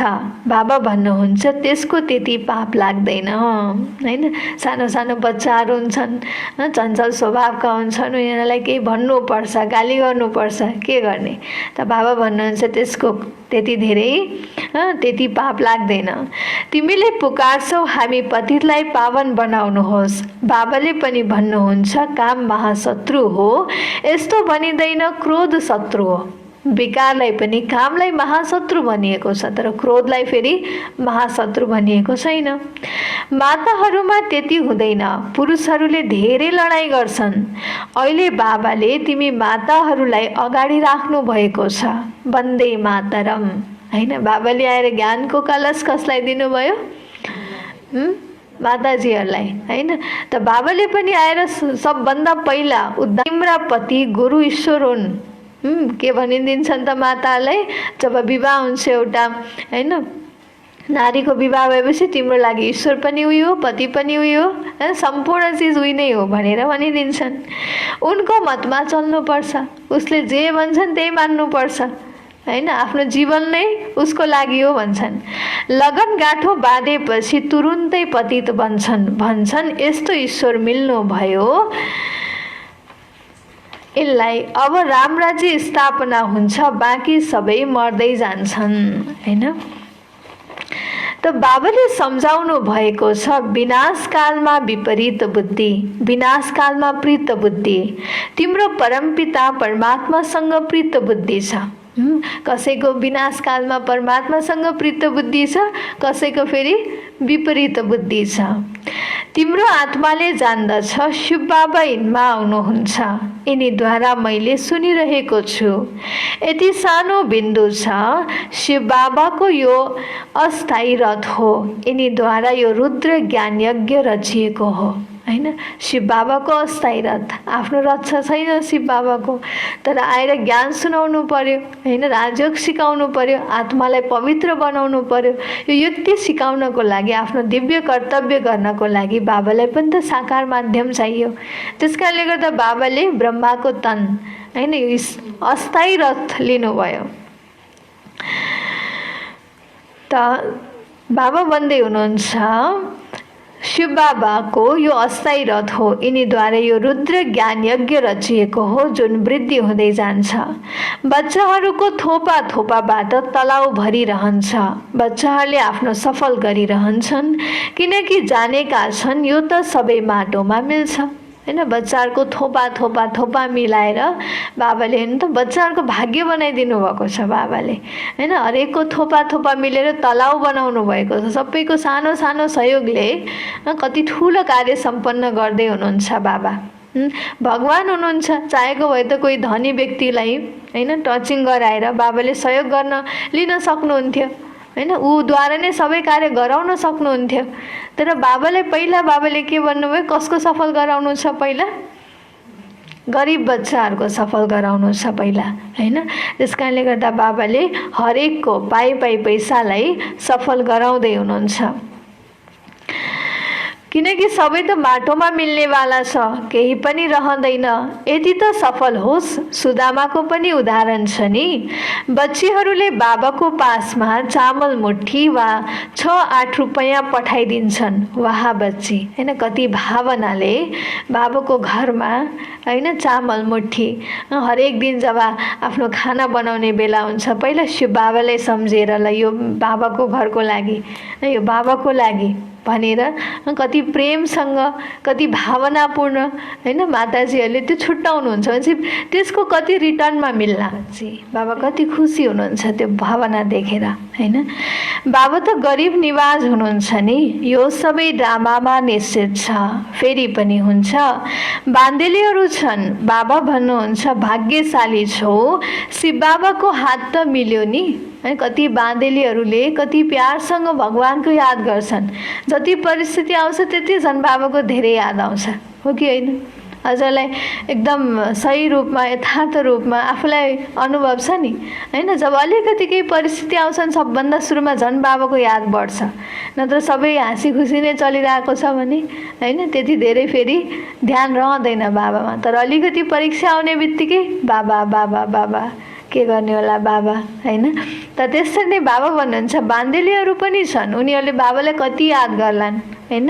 बाबा भन्नुहुन्छ त्यसको त्यति पाप लाग्दैन हैन। सानो सानो बच्चाहरू हुन्छन्, चञ्चल स्वभावका हुन्छन्, उनीहरूलाई केही भन्नुपर्छ, गाली गर्नुपर्छ, के गर्ने? त बाबा भन्नुहुन्छ त्यसको त्यति धेरै त्यति पाप लाग्दैन। तिमीले पुकार्छौ हामी पतितलाई पावन बनाउनुहोस्। बाबाले पनि भन्नुहुन्छ काम महाशत्रु हो, यस्तो भनिँदैन क्रोध शत्रु हो। विकारलाई पनि कामलाई महाशत्रु भनिएको छ, तर क्रोधलाई फेरि महाशत्रु भनिएको छैन। माताहरूमा त्यति हुँदैन, पुरुषहरूले धेरै लडाइँ गर्छन्। अहिले बाबाले तिमी माताहरूलाई अगाडि राख्नु भएको छ। वन्दे मातरम, हैन? बाबाले आएर ज्ञानको कलश कसलाई दिनुभयो? माताजीहरूलाई, हैन? त बाबाले पनि आएर सबभन्दा पहिला तिम्रा पति गुरु ईश्वर हुन्। के भनिदिन्छन् त मातालाई? जब विवाह हुन्छ एउटा, हैन, नारीको विवाह भएपछि तिम्रो लागि ईश्वर पनि उही हो, पति पनि उही हो, सम्पूर्ण चिज उही नै हो भनेर भनिदिन्छन्। उनको मतमा चल्नुपर्छ, उसले जे भन्छन् त्यही मान्नुपर्छ, हैन? आफ्नो जीवन नै उसको लागि हो भन्छन्। लगन गाँठो बाँधेपछि तुरुन्तै पतित भन्छन् यस्तो ईश्वर मिल्नु भयो। यसलाई अब रामराज्य स्थापना हुन्छ, बाँकी सबै मर्दै जान्छन्, हैन? त बाबाले सम्झाउनु भएको छ विनाशकालमा विपरीत बुद्धि, विनाशकालमा प्रीत बुद्धि। तिम्रो परमपिता परमात्मासँग प्रीत बुद्धि छ। कसैको विनाशकालमा परमात्मासँग प्रीत बुद्धि छ, कसैको फेरि विपरीत बुद्धि छ। तिम्रो आत्माले जान्दछ शिव बाबा यिनमा आउनुहुन्छ, यिनीद्वारा मैले सुनिरहेको छु। यति सानो बिन्दु छ, शिव बाबाको यो अस्थायी रथ हो, यिनीद्वारा यो रुद्र ज्ञान यज्ञ रचिएको हो, हैन? शिव बाबाको अस्थायी रथ, आफ्नो रथ छैन शिव बाबाको, तर आएर ज्ञान सुनाउनु पर्यो, हैन? राजयोग सिकाउनु पर्यो, आत्मालाई पवित्र बनाउनु पर्यो। यो युक्ति सिकाउनको लागि, आफ्नो दिव्य कर्तव्य गर्नको लागि बाबालाई पनि त साकार माध्यम चाहियो। त्यसकारणले गर्दा बाबाले ब्रह्माको तन, हैन, यो अस्थायी रथ लिनुभयो। त बाबा भन्दै हुनुहुन्छ शिव बाबाको यो अस्थायी रथ हो, यिनीद्वारा यो रुद्र ज्ञान यज्ञ रचिएको हो, जुन वृद्धि हुँदै जान्छ। बच्चाहरूको थोपा थोपाबाट तलाउ भरिरहन्छ। बच्चाहरूले आफ्नो सफल गरिरहन्छन्, किनकि जानेका छन् यो त सबै माटोमा मिल्छ, हैन? बच्चाहरूको थोपा थोपा थोपा मिलाएर बाबाले, हेर्नु त, बच्चाहरूको भाग्य बनाइदिनु भएको छ बाबाले, हैन? हरेकको थोपा थोपा मिलेर तलाउ बनाउनु भएको छ। सबैको सानो सानो सहयोगले कति ठुलो कार्य सम्पन्न गर्दै हुनुहुन्छ बाबा। भगवान हुनुहुन्छ, चाहेको भए त कोही धनी व्यक्तिलाई, हैन, टचिङ गराएर बाबाले सहयोग गर्न लिन सक्नुहुन्थ्यो, हैन? ऊद्वारा नै सबै कार्य गराउन सक्नुहुन्थ्यो। तर बाबाले के भन्नुभयो? कसको सफल गराउनु छ पहिला? गरिब बच्चाहरूको सफल गराउनु छ पहिला, हैन? त्यसकारणले गर्दा बाबाले हरेकको पाइ पैसालाई सफल गराउँदै हुनुहुन्छ, किनकि सबै त माटोमा मिल्नेवाला छ, केही पनि रहँदैन। यदि त सफल होस्, सुदामाको पनि उदाहरण छ नि। बच्चीहरूले बाबाको पासमा चामल मुठी वा 6-8 रुपैयाँ पठाइदिन्छन्। वाह बच्ची, हैन? कति भावनाले बाबाको घरमा, हैन, चामल मुठी। हरेक दिन जब आफ्नो खाना बनाउने बेला हुन्छ, पहिला शिव बाबालाई सम्झेर, ल यो बाबाको घरको लागि, यो बाबाको लागि भनेर कति प्रेमसँग, कति भावनापूर्ण, हैन, माताजीहरूले त्यो छुट्याउनुहुन्छ भने त्यसको कति रिटर्नमा मिल्ला। बाबा कति खुसी हुनुहुन्छ त्यो भावना देखेर, हैन? बाबा त गरिब निवाज हुनुहुन्छ नि। यो सबै ड्रामामा निश्चित छ, फेरि पनि हुन्छ। बान्देलीहरू छन्, बाबा भन्नुहुन्छ भाग्यशाली छौ, शिव बाबाको हात त मिल्यो नि। कति बाँदेलीहरूले कति प्यारसँग भगवानको याद गर्छन्। जति परिस्थिति आउँछ त्यति झन् बाबाको धेरै याद आउँछ, हो कि होइन? हजुरलाई एकदम सही रूपमा, यथार्थ रूपमा आफूलाई अनुभव छ नि, हैन? जब अलिकति केही परिस्थिति आउँछन्, सबभन्दा सुरुमा झन् बाबाको याद बढ्छ। नत्र सबै हाँसी खुसी नै चलिरहेको छ भने, हैन, त्यति धेरै फेरि ध्यान रहँदैन बाबामा। तर अलिकति परीक्षा आउने बित्तिकै बाबा बाबा बाबा, के गर्ने होला बाबा, हैन? त त्यसरी नै बाबा भन्नुहुन्छ बान्देलीहरू पनि छन्, उनीहरूले बाबालाई कति याद गर्लान्, हैन?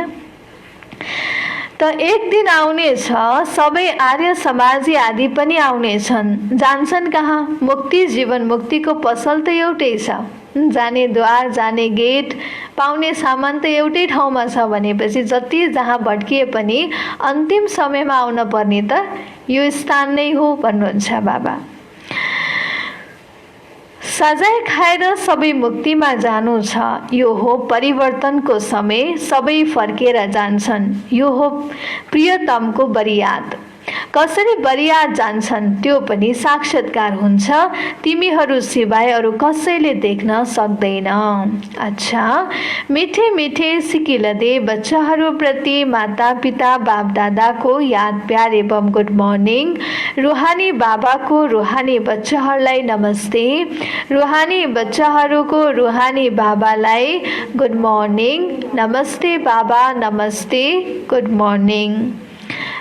त एक दिन आउनेछ, सबै आर्य समाजी आदि पनि आउनेछन्। जान्छन् कहाँ? मुक्ति, जीवन मुक्तिको पसल त एउटै छ। जाने द्वार, जाने गेट, पाउने सामान त एउटै ठाउँमा छ भनेपछि जति जहाँ भट्किए पनि अन्तिम समयमा आउन पर्ने त यो स्थान नै हो भन्नुहुन्छ बाबा। सजाय खाएर सबै मुक्तिमा जानु छ, यो हो परिवर्तनको समय, सबै फर्केर जान्छन्, यो हो प्रियतमको बरियात। कसरी बरियात जान्छन् त्यो पनि साक्षात्कार हुन्छ, तिमीहरू सिवाय अरू कसैले देख्न सक्दैन। अच्छा, मिठे मिठे सिकिलदे बच्चाहरूप्रति माता पिता बाप दादाको याद प्यार एवं गुड मर्निङ। रुहानी बाबाको रुहानी बच्चाहरूलाई नमस्ते, रुहानी बच्चाहरूको रुहानी बाबालाई गुड मर्निङ। नमस्ते बाबा, नमस्ते, गुड मर्निङ।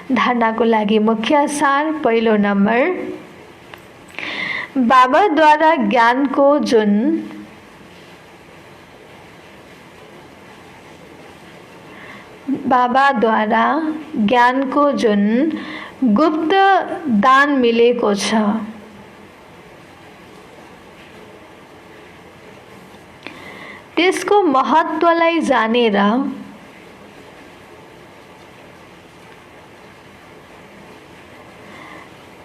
धारणाको लागि मुख्य सार। पहिलो नम्बर, बाबाद्वारा ज्ञानको जुन गुप्त दान मिलेको छ, त्यसको महत्त्वलाई जानेर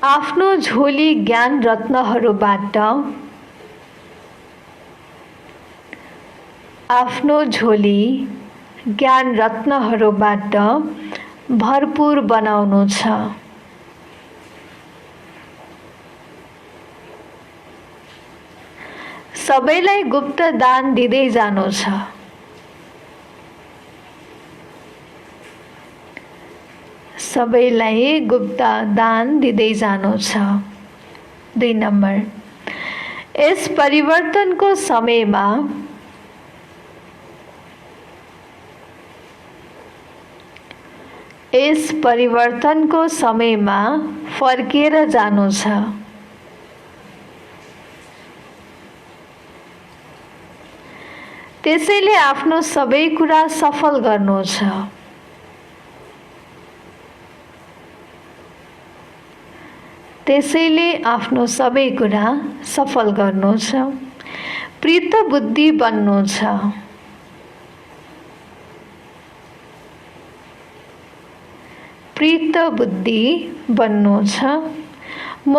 आफ्नो झोली ज्ञान रत्नहरूबाट भरपूर बनाउनु छ। सबैलाई गुप्त दान दिँदै जानु छ। सबैलाई गुप्त दान दिँदै जानु छ। 2 नम्बर, यस परिवर्तनको समयमा फर्केर जानु छ। त्यसैले आफ्नो सबै कुरा सफल गर्नु छ। प्रीत बुद्धि बन्नु छ।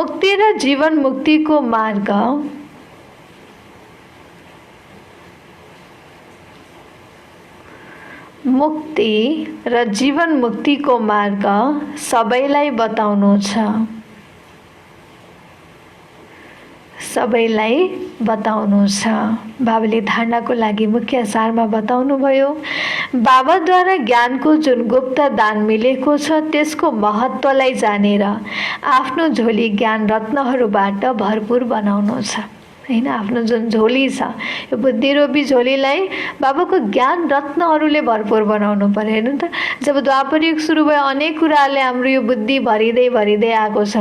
मुक्ति र जीवन मुक्तिको मार्ग सबैलाई बताउनु छ। बाबाले धारणाको लागि मुख्य सारमा बताउनु भयो, बाबाद्वारा ज्ञानको जुन गुप्त दान मिलेको छ त्यसको महत्त्वलाई जानेर आफ्नो झोली ज्ञान रत्नहरूबाट भरपूर बनाउनु छ। हैन, आफ्नो जुन झोली छ यो बुद्धिरूपी झोलीलाई बाबाको ज्ञान रत्नहरूले भरपूर बनाउनु पर्यो। हेर्नु त, जब द्वापर युग सुरु भयो अनेक कुराले हाम्रो यो बुद्धि भरिँदै आएको छ।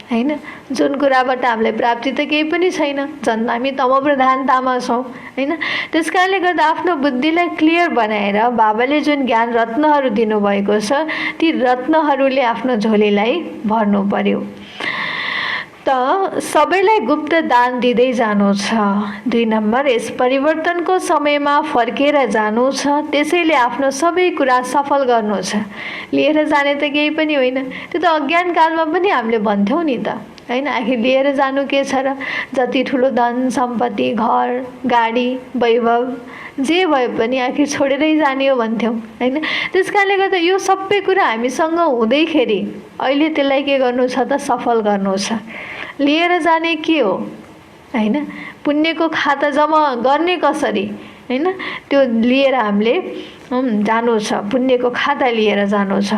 हैन, जुन कुराबाट हामीलाई प्राप्ति त केही पनि छैन, झन् हामी तमो प्रधानतामा छौँ। हैन, त्यसकारणले गर्दा आफ्नो बुद्धिलाई क्लियर बनाएर बाबाले जुन ज्ञान रत्नहरू दिनुभएको छ ती रत्नहरूले आफ्नो झोलीलाई भर्नु पर्यो। त सबैलाई गुप्त दान दिँदै जानु छ। 2 नम्बर, यस परिवर्तनको समयमा फर्केर जानु छ, त्यसैले आफ्नो सबै कुरा सफल गर्नु छ। लिएर जाने त केही पनि होइन, त्यो त अज्ञान कालमा पनि हामीले भन्थ्यौँ नि त। हैन, आखिर लिएर जानु के छ र? जति ठुलो धन सम्पत्ति घर गाडी वैभव जे भए पनि आखिर छोडेरै जाने हो भन्थ्यौँ। हैन, त्यसकारणले गर्दा यो सबै कुरा हामीसँग हुँदैखेरि अहिले त्यसलाई के गर्नु छ त? सफल गर्नु छ। लिएर जाने के हो? हैन, पुण्यको खाता जम्मा गर्ने कसरी? हैन, त्यो लिएर हामीले जानु छ, पुण्यको खाता लिएर जानु छ।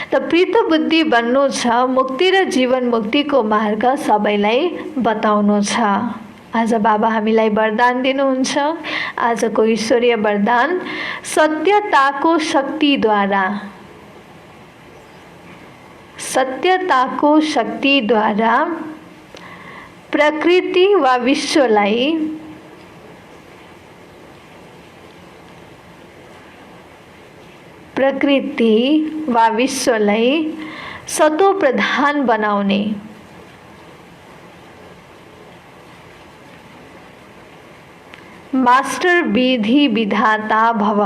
त प्रीत बुद्धि बन्नु छ, मुक्ति र जीवन मुक्तिको मार्ग सबैलाई बताउनु छ। आज बाबा हामीलाई वरदान दिनुहुन्छ। आजको ईश्वरीय वरदान, सत्यताको शक्तिद्वारा प्रकृति वा विश्वलाई सतो प्रधान बनाउने मास्टर विधि विधाता भव।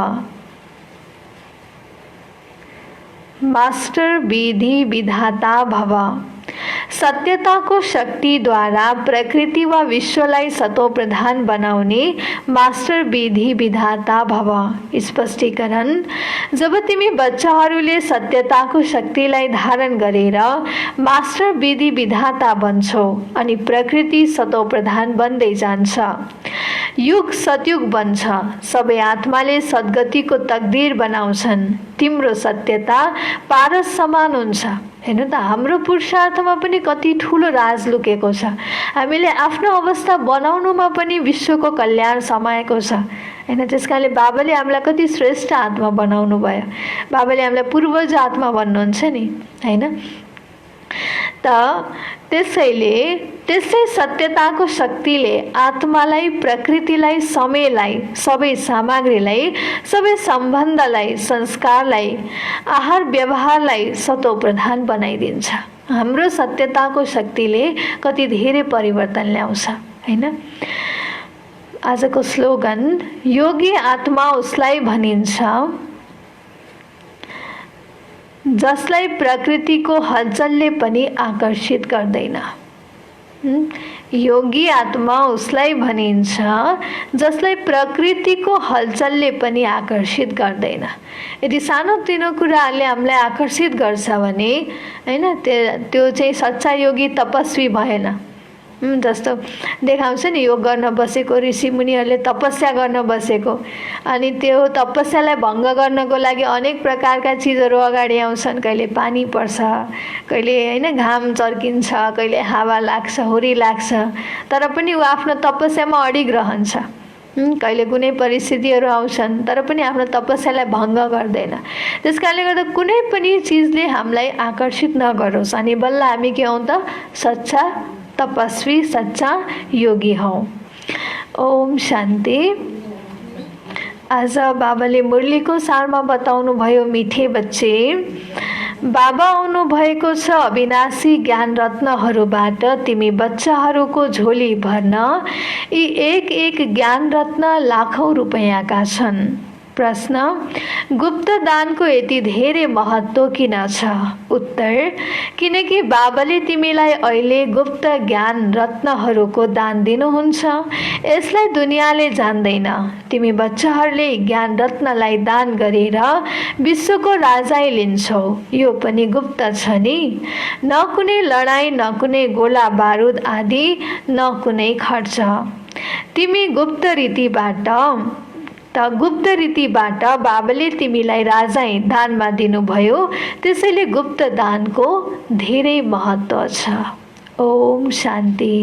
सत्यताको शक्तिद्वारा प्रकृति वा विश्वलाई सतोप्रधान बनाउने मास्टर विधि विधाता भव। स्पष्टीकरण: जब तिमी बच्चाहरूले सत्यताको शक्तिलाई धारण गरेर मास्टर विधि विधाता बन्छौ अनि प्रकृति सतोप्रधान बन्दै जान्छ, युग सतयुग बन्छ, सबै आत्माले सद्गतिको तकदीर बनाउँछन्, तिम्रो सत्यता पारस समान हुन्छ। हेर्नु त, हाम्रो पुरुषार्थमा पनि कति ठुलो राज लुकेको छ। हामीले आफ्नो अवस्था बनाउनुमा पनि विश्वको कल्याण समाएको छ हैन। त्यसकारणले बाबाले हामीलाई कति श्रेष्ठ आत्मा बनाउनु भयो। बाबाले हामीलाई पूर्वज आत्मा भन्नुहुन्छ नि हैन। त त्यसै सत्यताको शक्तिले आत्मालाई, प्रकृतिलाई, समयलाई, सबै सामग्रीलाई, सबै सम्बन्धलाई, संस्कारलाई, आहार व्यवहारलाई सतोप्रधान बनाइदिन्छ। हाम्रो सत्यताको शक्तिले कति धेरै परिवर्तन ल्याउँछ हैन। आजको स्लोगन: योगी आत्मा उसलाई भनिन्छ जसलाई प्रकृतिको हलचलले पनि आकर्षित गर्दैन। योगी आत्मा उसलाई भनिन्छ जसलाई प्रकृतिको हलचलले पनि आकर्षित गर्दैन। यदि सानोतिनो कुराहरूले हामीलाई आकर्षित गर्छ भने हैन, त्यो चाहिँ सच्चा योगी तपस्वी भएन। जस्तो देखाउँछ नि, योग गर्न बसेको ऋषिमुनिहरूले तपस्या गर्न बसेको, अनि त्यो तपस्यालाई भङ्ग गर्नको लागि अनेक प्रकारका चिजहरू अगाडि आउँछन्। कहिले पानी पर्छ, कहिले हैन घाम चर्किन्छ, कहिले हावा लाग्छ, हुरी लाग्छ, तर पनि ऊ आफ्नो तपस्यामा अडिग रहन्छ। कहिले कुनै परिस्थितिहरू आउँछन् तर पनि आफ्नो तपस्यालाई भङ्ग गर्दैन। त्यसकारणले गर्दा कुनै पनि चिजले हामीलाई आकर्षित नगरोस् अनि बल्ल हामी के हौं त? सच्चा तपस्वी, सच्चा योगी हौ। ओम शान्ति। आज बाबाले मुरलीको सारमा बताउनु भयो, मिठे बच्चे, बाबा आउनु भएको छ अविनाशी ज्ञान रत्नहरूबाट तिमी बच्चाहरूको झोली भर्न। यी एक एक ज्ञान रत्न लाखौं रुपैयाँका छन्। प्रश्न: गुप्त दानको यति धेरै महत्त्व किन छ? उत्तर: किनकि बाबाले तिमीलाई अहिले गुप्त ज्ञान रत्नहरूको दान दिनुहुन्छ। यसलाई दुनियाँले जान्दैन। तिमी बच्चाहरूले ज्ञान रत्नलाई दान गरेर विश्वको राजाई लिन्छौ। यो पनि गुप्त छ नि। न कुनै लडाई, न कुनै गोला बारुद आदि, न कुनै खर्च। तिमी गुप्त रीतिबाट बाबाले तिमीलाई राजाई दानमा दिनुभयो। त्यसैले गुप्त दानको धेरै महत्त्व छ। ओम शान्ति।